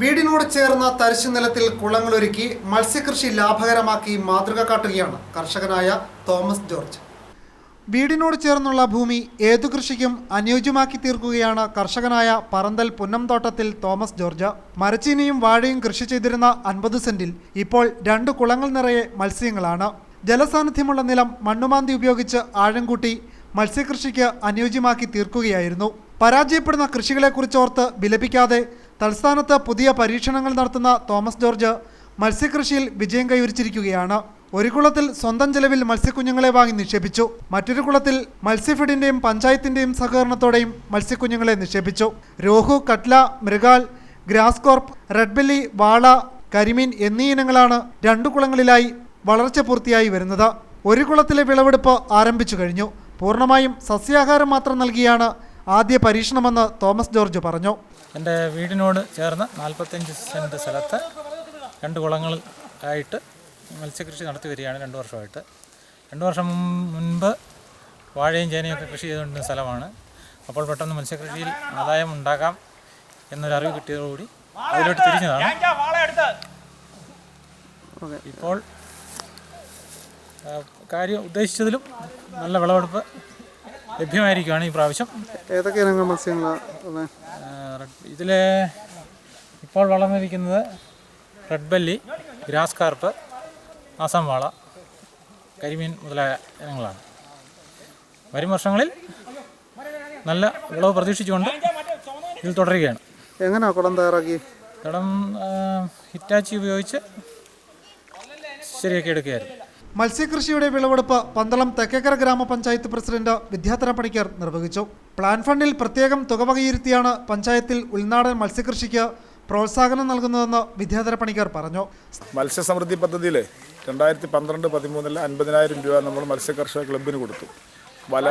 വീടിനോട് ചേർന്ന തരിശു നിലത്തിൽ കുളങ്ങളൊരുക്കി മത്സ്യകൃഷി ലാഭകരമാക്കി മാതൃക കാട്ടുകയാണ് കർഷകനായ തോമസ് ജോർജ്. വീടിനോട് ചേർന്നുള്ള ഭൂമി ഏതു കൃഷിക്കും അനുയോജ്യമാക്കി തീർക്കുകയാണ് കർഷകനായ പറന്തൽ പുന്നംതോട്ടത്തിൽ തോമസ് ജോർജ്. മരച്ചീനിയും വാഴയും കൃഷി ചെയ്തിരുന്ന 50 സെന്റിൽ ഇപ്പോൾ 2 കുളങ്ങൾ നിറയെ മത്സ്യങ്ങളാണ്. ജലസാന്നിധ്യമുള്ള നിലം മണ്ണുമാന്തി ഉപയോഗിച്ച് ആഴം കൂട്ടി മത്സ്യകൃഷിക്ക് അനുയോജ്യമാക്കി തീർക്കുകയായിരുന്നു. പരാജയപ്പെടുന്ന കൃഷികളെക്കുറിച്ചോർത്ത് വിലപിക്കാതെ തൽസ്ഥാനത്ത് പുതിയ പരീക്ഷണങ്ങൾ നടത്തുന്ന തോമസ് ജോർജ് മത്സ്യകൃഷിയിൽ വിജയം കൈവരിച്ചിരിക്കുകയാണ്. ഒരു കുളത്തിൽ സ്വന്തം ചെലവിൽ മത്സ്യക്കുഞ്ഞുങ്ങളെ വാങ്ങി നിക്ഷേപിച്ചു. മറ്റൊരു കുളത്തിൽ മത്സ്യഫെഡിന്റെയും പഞ്ചായത്തിന്റെയും സഹകരണത്തോടെയും മത്സ്യക്കുഞ്ഞുങ്ങളെ നിക്ഷേപിച്ചു. രോഹു, കട്ല, മൃഗാൽ, ഗ്രാസ് കോർപ്പ്, റെഡ് ബെല്ലി, വാള, കരിമീൻ എന്നീ ഇനങ്ങളാണ് 2 കുളങ്ങളിലായി വളർച്ച പൂർത്തിയായി വരുന്നത്. ഒരു കുളത്തിലെ വിളവെടുപ്പ് ആരംഭിച്ചു കഴിഞ്ഞു. പൂർണ്ണമായും സസ്യാഹാരം മാത്രം നൽകിയാണ് ആദ്യ പരീക്ഷണമെന്ന് തോമസ് ജോർജ് പറഞ്ഞു. എൻ്റെ വീടിനോട് ചേർന്ന് 45 സെൻറ്റ് സ്ഥലത്ത് 2 കുളങ്ങൾ ആയിട്ട് മത്സ്യകൃഷി നടത്തി വരികയാണ് 2 വർഷമായിട്ട്. 2 വർഷം മുൻപ് വാഴയും ചേനയൊക്കെ കൃഷി ചെയ്തുകൊണ്ടിരുന്ന സ്ഥലമാണ്. അപ്പോൾ പെട്ടെന്ന് മത്സ്യകൃഷിയിൽ ആദായം ഉണ്ടാക്കാം എന്നൊരറിവ് കിട്ടിയതോടുകൂടി അതിലോട്ട് തിരിഞ്ഞതാണ്. ഇപ്പോൾ കാര്യം ഉദ്ദേശിച്ചതിലും നല്ല വിളവെടുപ്പ് ലഭ്യമായിരിക്കുകയാണ് ഈ പ്രാവശ്യം. ഏതൊക്കെ ഇനങ്ങൾ മത്സ്യങ്ങളാണ് ഇതിൽ ഇപ്പോൾ വളർന്നിരിക്കുന്നത്? Red belly, grass carp, Assam വാള, കരിമീൻ മുതലായ ഇനങ്ങളാണ്. വരും വർഷങ്ങളിൽ നല്ല വിളവ് പ്രതീക്ഷിച്ചുകൊണ്ട് ഇതിൽ തുടരുകയാണ്. എങ്ങനെയാണ് കുളം തയ്യാറാക്കി? കുളം ഹിറ്റാച്ചി ഉപയോഗിച്ച് ശരിയാക്കി എടുക്കുകയായിരുന്നു. മത്സ്യകൃഷിയുടെ വിളവെടുപ്പ് പന്തളം തെക്കേക്കര ഗ്രാമപഞ്ചായത്ത് പ്രസിഡന്റ് വിദ്യാധര പണിക്കർ നിർവഹിച്ചു. പ്ലാൻ ഫണ്ടിൽ പ്രത്യേകം തുക വകയിരുത്തിയാണ് പഞ്ചായത്തിൽ ഉൾനാടൻ മത്സ്യകൃഷിക്ക് പ്രോത്സാഹനം നൽകുന്നതെന്ന് വിദ്യാധര പണിക്കർ പറഞ്ഞു. മത്സ്യസമൃദ്ധി പദ്ധതിയിൽ 2012-13 50,000 രൂപ നമ്മൾ മത്സ്യകർഷക ക്ലബിന് കൊടുത്തു. വല,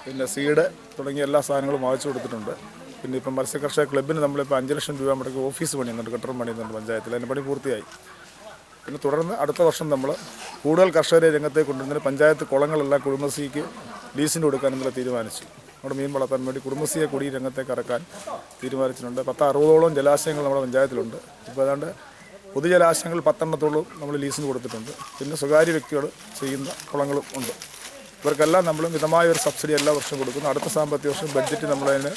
പിന്നെ സീഡ് തുടങ്ങിയ എല്ലാ സാധനങ്ങളും വാങ്ങിച്ചു കൊടുത്തിട്ടുണ്ട്. പിന്നെ ഇപ്പം മത്സ്യകർഷക ക്ലബിന് നമ്മളിപ്പോൾ 5 ലക്ഷം രൂപ മുടക്കി ഓഫീസ് പണിയുന്നുണ്ട്, കെട്ടിടം പണിയുന്നുണ്ട് പഞ്ചായത്തിൽ. അതിൻ്റെ പണി പൂർത്തിയായി. പിന്നെ തുടർന്ന് അടുത്ത വർഷം നമ്മൾ കൂടുതൽ കർഷകരെ രംഗത്തേക്ക് കൊണ്ടുവരുന്നതിന് പഞ്ചായത്ത് കുളങ്ങളെല്ലാം കുടുംബശ്രീക്ക് ലീസിന് കൊടുക്കാൻ ഇന്നലെ തീരുമാനിച്ചു. നമ്മുടെ മീൻ വളർത്താൻ വേണ്ടി കുടുംബശ്രീയെ കൂടി രംഗത്തേക്ക് ഇറക്കാൻ തീരുമാനിച്ചിട്ടുണ്ട്. 10-60ഓളം ജലാശയങ്ങൾ നമ്മുടെ പഞ്ചായത്തിലുണ്ട്. ഇപ്പോൾ ഏതാണ്ട് പൊതുജലാശയങ്ങൾ 10 നമ്മൾ ലീസിന് കൊടുത്തിട്ടുണ്ട്. പിന്നെ സ്വകാര്യ വ്യക്തികൾ ചെയ്യുന്ന കുളങ്ങളും ഉണ്ട്. ഇവർക്കെല്ലാം നമ്മൾ മിതമായ ഒരു സബ്സിഡി എല്ലാ വർഷവും കൊടുക്കുന്നു. അടുത്ത സാമ്പത്തിക വർഷം ബഡ്ജറ്റ് നമ്മളതിന്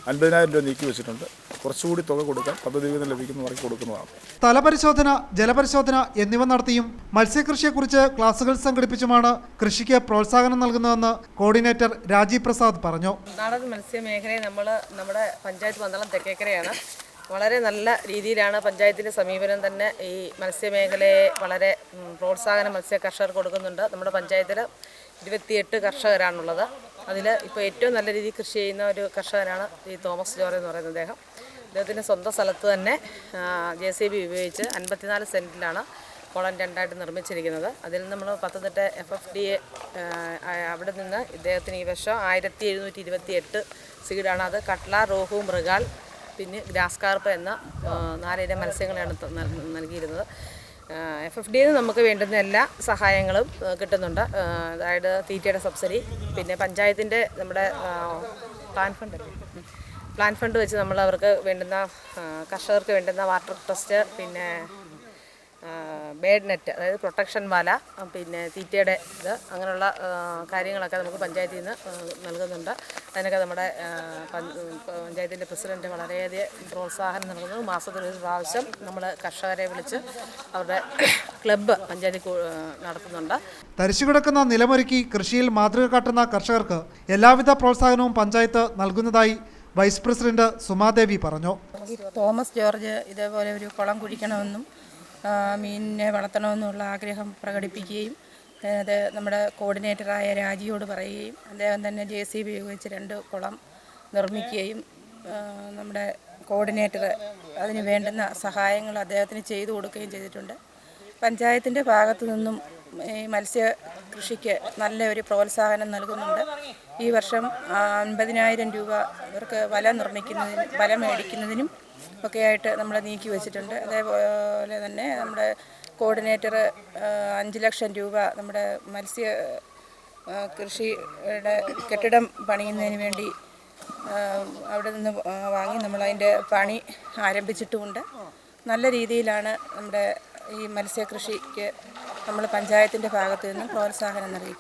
50,000 രൂപ നീക്കി വെച്ചിട്ടുണ്ട്. കുറച്ചുകൂടി തുക കൊടുക്കാൻ പദ്ധതി ലഭിക്കുന്നവർക്ക് കൊടുക്കുന്നതാണ്. സ്ഥലപരിശോധന, ജലപരിശോധന എന്നിവ നടത്തിയും മത്സ്യകൃഷിയെക്കുറിച്ച് ക്ലാസുകൾ സംഘടിപ്പിച്ചുമാണ് കൃഷിക്ക് പ്രോത്സാഹനം നൽകുന്നതെന്ന് കോർഡിനേറ്റർ രാജീവ് പ്രസാദ് പറഞ്ഞു. നാടൻ മത്സ്യമേഖലയെ നമ്മുടെ പഞ്ചായത്ത് പന്തളം തെക്കേക്കരയാണ്. വളരെ നല്ല രീതിയിലാണ് പഞ്ചായത്തിൻ്റെ സമീപനം തന്നെ. ഈ മത്സ്യമേഖലയെ വളരെ പ്രോത്സാഹനം മത്സ്യ കർഷകർക്ക് കൊടുക്കുന്നുണ്ട്. നമ്മുടെ പഞ്ചായത്തിൽ 28 കർഷകരാണുള്ളത്. അതിൽ ഇപ്പോൾ ഏറ്റവും നല്ല രീതിയിൽ കൃഷി ചെയ്യുന്ന ഒരു കർഷകനാണ് ഈ തോമസ് ജോർജ് എന്ന് പറയുന്ന അദ്ദേഹത്തിൻ്റെ സ്വന്തം സ്ഥലത്ത് തന്നെ JCB ഉപയോഗിച്ച് 54 സെൻറ്റിലാണ് കുളം 2ആയിട്ട് നിർമ്മിച്ചിരിക്കുന്നത്. അതിൽ നമ്മൾ പത്തനംതിട്ട FFDA അവിടെ നിന്ന് ഇദ്ദേഹത്തിന് ഈ വർഷം 1728 സീഡാണ്. അത് കട്ല, രോഹു, മൃഗാൽ, പിന്നെ ഗ്രാസ് കാർപ്പ് എന്ന 4 ഇനം മത്സ്യങ്ങളാണ് നൽകിയിരുന്നത്. FFDയിൽ നിന്ന് നമുക്ക് വേണ്ടുന്ന എല്ലാ സഹായങ്ങളും കിട്ടുന്നുണ്ട്. അതായത് തീറ്റയുടെ സബ്സിഡി, പിന്നെ പഞ്ചായത്തിൻ്റെ നമ്മുടെ പ്ലാൻ ഫണ്ട് വെച്ച് നമ്മൾ അവർക്ക് വേണ്ടുന്ന കർഷകർക്ക് വേണ്ടുന്ന വാട്ടർ ടെസ്റ്റ്, പിന്നെ ബേഡ് നെറ്റ്, അതായത് പ്രൊട്ടക്ഷൻ വല, പിന്നെ തീറ്റയുടെ ഇത്, അങ്ങനെയുള്ള കാര്യങ്ങളൊക്കെ നമുക്ക് പഞ്ചായത്തിൽ നിന്ന് നൽകുന്നുണ്ട്. അതിനൊക്കെ നമ്മുടെ പഞ്ചായത്തിൻ്റെ പ്രസിഡൻറ്റ് വളരെയധികം പ്രോത്സാഹനം നൽകുന്നു. മാസത്തിൽ ഒരു പ്രാവശ്യം നമ്മൾ കർഷകരെ വിളിച്ച് അവരുടെ ക്ലബ്ബ് പഞ്ചായത്തിൽ നടത്തുന്നുണ്ട്. തരിശു കിടക്കുന്ന നിലമൊരുക്കി കൃഷിയിൽ മാതൃക കാട്ടുന്ന കർഷകർക്ക് എല്ലാവിധ പ്രോത്സാഹനവും പഞ്ചായത്ത് നൽകുന്നതായി വൈസ് പ്രസിഡന്റ് സുമാദേവി പറഞ്ഞു. തോമസ് ജോർജ് ഇതേപോലെ ഒരു കുളം കുഴിക്കണമെന്നും മീനിനെ വളർത്തണമെന്നുള്ള ആഗ്രഹം പ്രകടിപ്പിക്കുകയും അത് നമ്മുടെ കോർഡിനേറ്ററായ രാജിയോട് പറയുകയും അദ്ദേഹം തന്നെ JCB ഉപയോഗിച്ച് 2 കുളം നിർമ്മിക്കുകയും നമ്മുടെ കോർഡിനേറ്റർ അതിന് വേണ്ടുന്ന സഹായങ്ങൾ അദ്ദേഹത്തിന് ചെയ്തു കൊടുക്കുകയും ചെയ്തിട്ടുണ്ട്. പഞ്ചായത്തിൻ്റെ ഭാഗത്തു നിന്നും ഈ മത്സ്യ കൃഷിക്ക് നല്ല ഒരു പ്രോത്സാഹനം നൽകുന്നുണ്ട്. ഈ വർഷം 50,000 രൂപ ഇവർക്ക് വല മേടിക്കുന്നതിനും ഒക്കെയായിട്ട് നമ്മൾ നീക്കി വെച്ചിട്ടുണ്ട്. അതേപോലെ തന്നെ നമ്മുടെ കോർഡിനേറ്റർ 5 ലക്ഷം രൂപ നമ്മുടെ മത്സ്യ കൃഷിയുടെ കെട്ടിടം പണിയുന്നതിന് വേണ്ടി അവിടെ നിന്ന് വാങ്ങി നമ്മളതിൻ്റെ പണി ആരംഭിച്ചിട്ടുമുണ്ട്. നല്ല രീതിയിലാണ് നമ്മുടെ ഈ മത്സ്യകൃഷിക്ക് നമ്മൾ പഞ്ചായത്തിൻ്റെ ഭാഗത്തു നിന്നും പ്രോത്സാഹനം നൽകിക്കൊണ്ടിരിക്കുന്നത്.